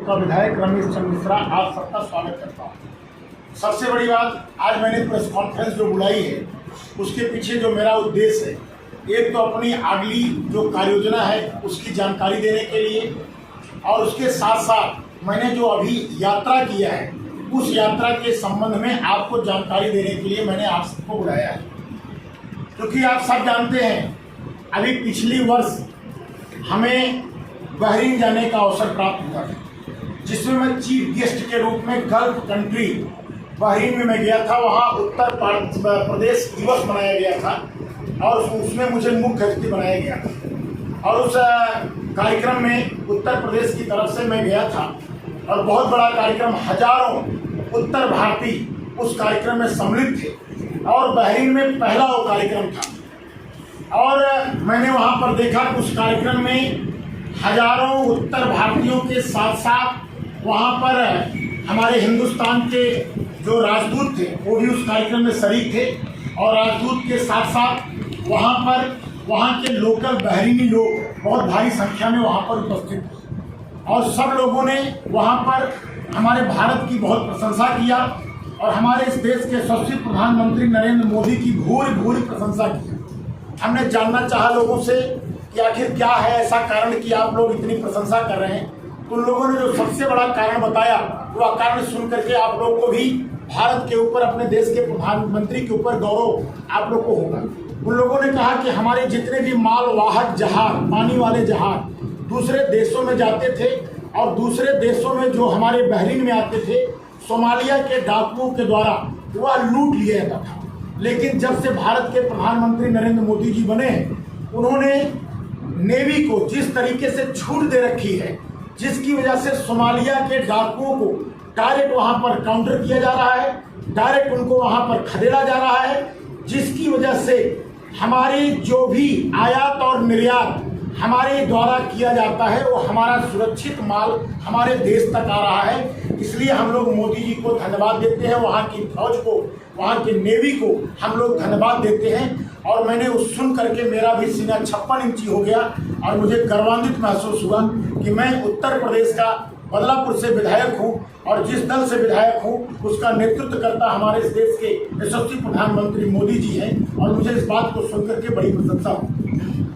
का विधायक रमेश चंद्र मिश्रा आप सबका स्वागत करता हूँ। सबसे बड़ी बात, आज मैंने प्रेस कॉन्फ्रेंस जो बुलाई है उसके पीछे जो मेरा उद्देश्य है, एक तो अपनी अगली जो कार्य योजना है उसकी जानकारी देने के लिए, और उसके साथ साथ मैंने जो अभी यात्रा किया है उस यात्रा के संबंध में आपको जानकारी देने के लिए मैंने आप सबको बुलाया है। क्योंकि आप सब जानते हैं अभी पिछली वर्ष हमें बहरीन जाने का अवसर प्राप्त हुआ है, जिसमें मैं चीफ गेस्ट के रूप में गल्फ कंट्री बहरीन में मैं गया था। वहाँ उत्तर प्रदेश दिवस मनाया गया था और उसमें मुझे मुख्य अतिथि बनाया गया था। और उस कार्यक्रम में उत्तर प्रदेश की तरफ से मैं गया था और बहुत बड़ा कार्यक्रम, हजारों उत्तर भारतीय उस कार्यक्रम में सम्मिलित थे और बहरीन में पहला वो कार्यक्रम था। और मैंने वहाँ पर देखा कि उस कार्यक्रम में हजारों उत्तर भारतीयों के साथ साथ वहाँ पर हमारे हिंदुस्तान के जो राजदूत थे वो भी उस कार्यक्रम में शरीक थे, और राजदूत के साथ साथ वहाँ पर वहाँ के लोकल बहरीनी लोग बहुत भारी संख्या में वहाँ पर उपस्थित थे। और सब लोगों ने वहाँ पर हमारे भारत की बहुत प्रशंसा किया और हमारे इस देश के यशस्वी प्रधानमंत्री नरेंद्र मोदी की भूरी भूरी प्रशंसा की। हमने जानना चाहा लोगों से कि आखिर क्या है ऐसा कारण कि आप लोग इतनी प्रशंसा कर रहे हैं। तो उन लोगों ने जो सबसे बड़ा कारण बताया, वह कारण सुन करके आप लोग को भी भारत के ऊपर, अपने देश के प्रधानमंत्री के ऊपर गौरव आप लोग को होगा। उन लोगों ने कहा कि हमारे जितने भी मालवाहक जहाज, पानी वाले जहाज दूसरे देशों में जाते थे और दूसरे देशों में जो हमारे बहरीन में आते थे, सोमालिया के डाकुओं के द्वारा वह लूट लिया जाता था। लेकिन जब से भारत के प्रधानमंत्री नरेंद्र मोदी जी बने, उन्होंने नेवी को जिस तरीके से छूट दे रखी है, जिसकी वजह से सोमालिया के डाकुओं को डायरेक्ट वहां पर काउंटर किया जा रहा है, डायरेक्ट उनको वहां पर खदेड़ा जा रहा है, जिसकी वजह से हमारी जो भी आयात और निर्यात हमारे द्वारा किया जाता है वो हमारा सुरक्षित माल हमारे देश तक आ रहा है। इसलिए हम लोग मोदी जी को धन्यवाद देते हैं, वहाँ की फौज को, वहाँ की नेवी को हम लोग धन्यवाद देते हैं। और मैंने उस सुन करके मेरा भी सीना 56 इंची हो गया और मुझे गर्वान्वित महसूस हुआ कि मैं उत्तर प्रदेश का बदलापुर से विधायक हूँ और जिस दल से विधायक हूँ उसका नेतृत्व करता हमारे इस देश के यशस्वी प्रधानमंत्री मोदी जी हैं, और मुझे इस बात को सुन करके बड़ी प्रशंसा हुई।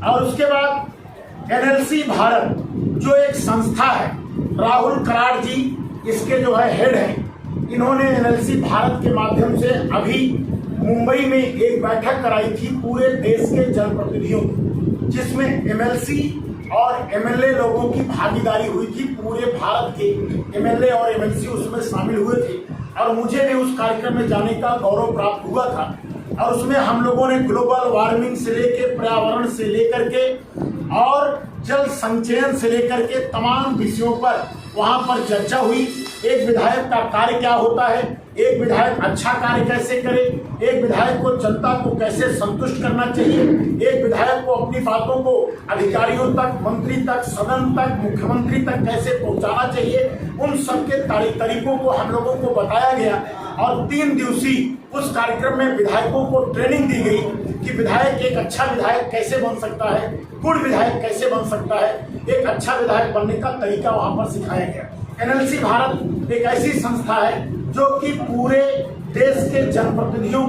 और उसके बाद NLC भारत जो एक संस्था है, राहुल कराड़ जी इसके जो है हेड हैं, इन्होंने NLC भारत के माध्यम से अभी मुंबई में एक बैठक कराई थी पूरे देश के जनप्रतिनिधियों की, जिसमें MLC और MLA लोगों की भागीदारी हुई थी। पूरे भारत के MLA और MLC उसमें शामिल हुए थे और मुझे भी उस कार्यक्रम में जाने का गौरव प्राप्त हुआ था। और उसमें हम लोगों ने ग्लोबल वार्मिंग से लेकर, पर्यावरण से लेकर के और जल संचयन से लेकर के तमाम विषयों पर वहां पर चर्चा हुई। एक विधायक का कार्य क्या होता है, एक विधायक अच्छा कार्य कैसे करे, एक विधायक को जनता को कैसे संतुष्ट करना चाहिए, एक विधायक को अपनी बातों को अधिकारियों तक, मंत्री तक, सदन तक, मुख्यमंत्री तक कैसे पहुंचाना चाहिए, उन सबके तरीकों को हम लोगों को बताया गया। और 3 दिवसीय उस कार्यक्रम में विधायकों को ट्रेनिंग दी गई कि विधायक एक अच्छा विधायक कैसे बन सकता है, गुड विधायक कैसे बन सकता है, एक अच्छा विधायक बनने का तरीका वहां पर सिखाया गया। NLC भारत एक ऐसी संस्था है जो कि पूरे देश के जनप्रतिनिधियों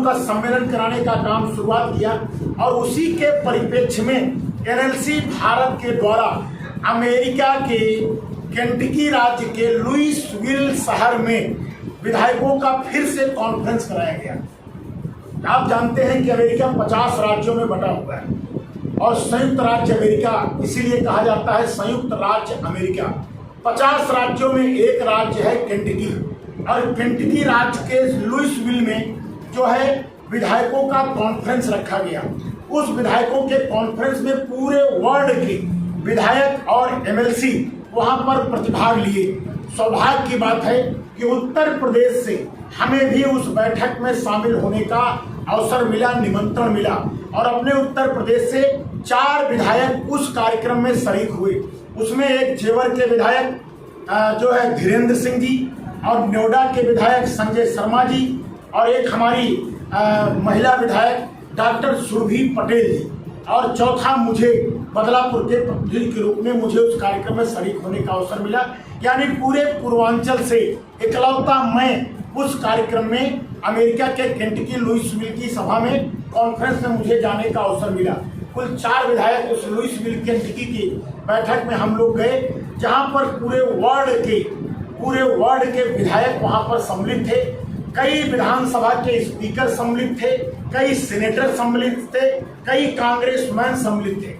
का सम्मेलन कराने का काम शुरुआत किया, और उसी के परिप्रेक्ष्य में NLC भारत के द्वारा अमेरिका के केंटकी राज्य के लुइसविल शहर में विधायकों का फिर से कॉन्फ्रेंस कराया गया। आप जानते हैं कि अमेरिका 50 राज्यों में बटा हुआ है और संयुक्त राज्य अमेरिका इसीलिए कहा जाता है संयुक्त राज्य अमेरिका। 50 राज्यों में एक राज्य है केंटकी, और केंटकी राज्य के लुइसविल में जो है विधायकों का कॉन्फ्रेंस रखा गया। उस विधायकों के कॉन्फ्रेंस में पूरे वर्ल्ड के विधायक और MLC वहां पर प्रतिभाग लिए। सौभाग्य की बात है कि उत्तर प्रदेश से हमें भी उस बैठक में शामिल होने का अवसर मिला, निमंत्रण मिला, और अपने उत्तर प्रदेश से 4 विधायक उस कार्यक्रम में शरीक हुए। उसमें एक जेवर के विधायक जो है धीरेन्द्र सिंह जी, और नोएडा के विधायक संजय शर्मा जी, और एक हमारी महिला विधायक डॉक्टर सुरभि पटेल जी। और चौथा, मुझे बदलापुर के प्रतिनिधि के रूप में मुझे उस कार्यक्रम में शरीक होने का अवसर मिला। यानी पूरे पूर्वांचल से इकलौता मैं उस कार्यक्रम में अमेरिका के केंटकी लुइसविल की सभा में कॉन्फ्रेंस में मुझे जाने का अवसर मिला। कुल 4 विधायक उस लुइसविल केंटकी की बैठक में हम लोग गए, जहां पर पूरे वर्ल्ड के विधायक वहां पर सम्मिलित थे। कई विधानसभा के स्पीकर सम्मिलित थे, कई सेनेटर सम्मिलित थे, कई कांग्रेसमैन सम्मिलित थे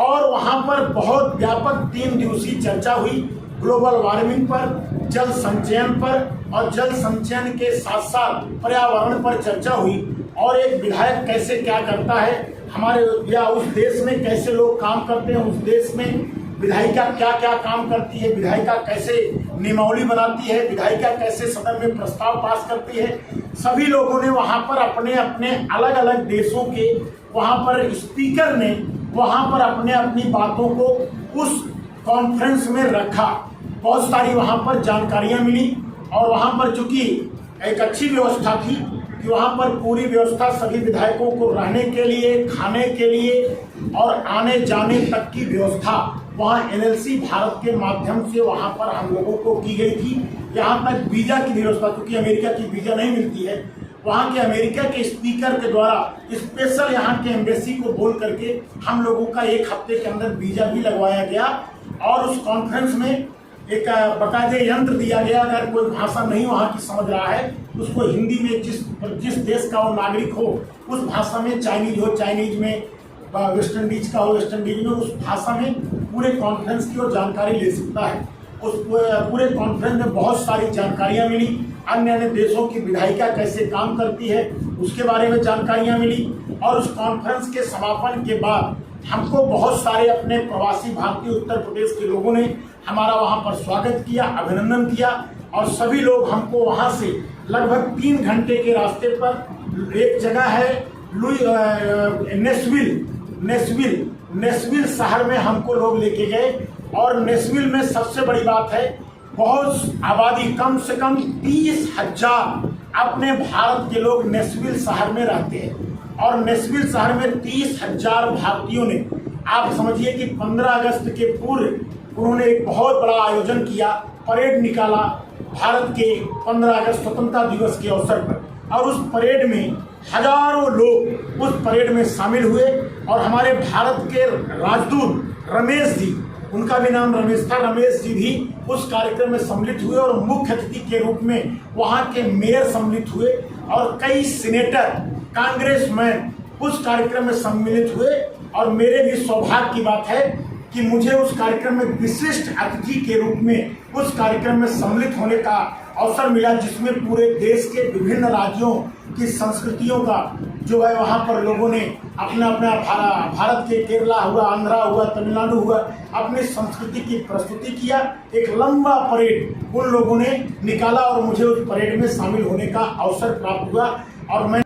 और वहां पर बहुत व्यापक 3 दिवसीय चर्चा हुई ग्लोबल वार्मिंग पर, जल संचयन पर और जल संचयन के साथ साथ पर्यावरण पर चर्चा हुई। और एक विधायक कैसे क्या करता है हमारे या उस देश में, कैसे लोग काम करते हैं उस देश में, विधायिका क्या क्या काम करती है, विधायिका कैसे नियमावली बनाती है, विधायिका कैसे सदन में प्रस्ताव पास करती है। सभी लोगों ने वहां पर अपने अपने अलग अलग देशों के वहां पर स्पीकर ने वहां पर अपने अपनी बातों को उस कॉन्फ्रेंस में रखा। बहुत सारी वहां पर जानकारियां मिली और वहां पर चूंकि एक अच्छी व्यवस्था थी कि वहां पर पूरी व्यवस्था सभी विधायकों को रहने के लिए, खाने के लिए और आने जाने तक की व्यवस्था वहां एनएलसी भारत के माध्यम से वहां पर हम लोगों को की गई थी। यहाँ तक वीजा की व्यवस्था, क्योंकि अमेरिका की वीजा नहीं मिलती है, वहां के अमेरिका के स्पीकर के द्वारा स्पेशल यहाँ के एम्बेसी को बोल करके हम लोगों का 1 हफ्ते के अंदर वीजा भी लगवाया गया। और उस कॉन्फ्रेंस में एक बाकायदे यंत्र दिया गया, अगर कोई भाषा नहीं वहाँ की समझ रहा है उसको हिंदी में जिस देश का वो नागरिक हो उस भाषा में, चाइनीज हो चाइनीज में, वेस्ट इंडीज का हो वेस्ट इंडीज में, उस भाषा में पूरे कॉन्फ्रेंस की और जानकारी ले सकता है। उस पूरे कॉन्फ्रेंस में बहुत सारी जानकारियाँ मिली। अन्य अन्य देशों की विधायिका कैसे काम करती है उसके बारे में जानकारियाँ मिली। और उस कॉन्फ्रेंस के समापन के बाद हमको बहुत सारे अपने प्रवासी भारतीय उत्तर प्रदेश के लोगों ने हमारा वहां पर स्वागत किया, अभिनंदन किया और सभी लोग हमको वहां से लगभग 3 घंटे के रास्ते पर एक जगह है नेशविल शहर में हमको लोग लेके गए। और नेशविल में सबसे बड़ी बात है, बहुत आबादी, कम से कम 30,000 अपने भारत के लोग नेशविल शहर में रहते हैं। और नेशविल शहर में 30,000 भारतीयों ने, आप समझिए कि 15 अगस्त के पूर्व उन्होंने एक बहुत बड़ा आयोजन किया, परेड निकाला भारत के 15 अगस्त स्वतंत्रता दिवस के अवसर पर। और उस परेड में हजारों लोग उस परेड में शामिल हुए और हमारे भारत के राजदूत रमेश जी, उनका भी नाम रमेश था, रमेश जी भी उस कार्यक्रम में सम्मिलित हुए और मुख्य अतिथि के रूप में वहाँ के मेयर सम्मिलित हुए और कई सीनेटर, कांग्रेसमैन उस कार्यक्रम में सम्मिलित हुए। और मेरे भी सौभाग्य की बात है कि मुझे उस कार्यक्रम में विशिष्ट अतिथि के रूप में उस कार्यक्रम में सम्मिलित होने का अवसर मिला, जिसमें पूरे देश के विभिन्न राज्यों की संस्कृतियों का जो है वहाँ पर लोगों ने अपना अपना भारत के केरला हुआ, आंध्रा हुआ, तमिलनाडु हुआ, अपनी संस्कृति की प्रस्तुति किया। एक लंबा परेड उन लोगों ने निकाला और मुझे उस परेड में शामिल होने का अवसर प्राप्त हुआ। और मैं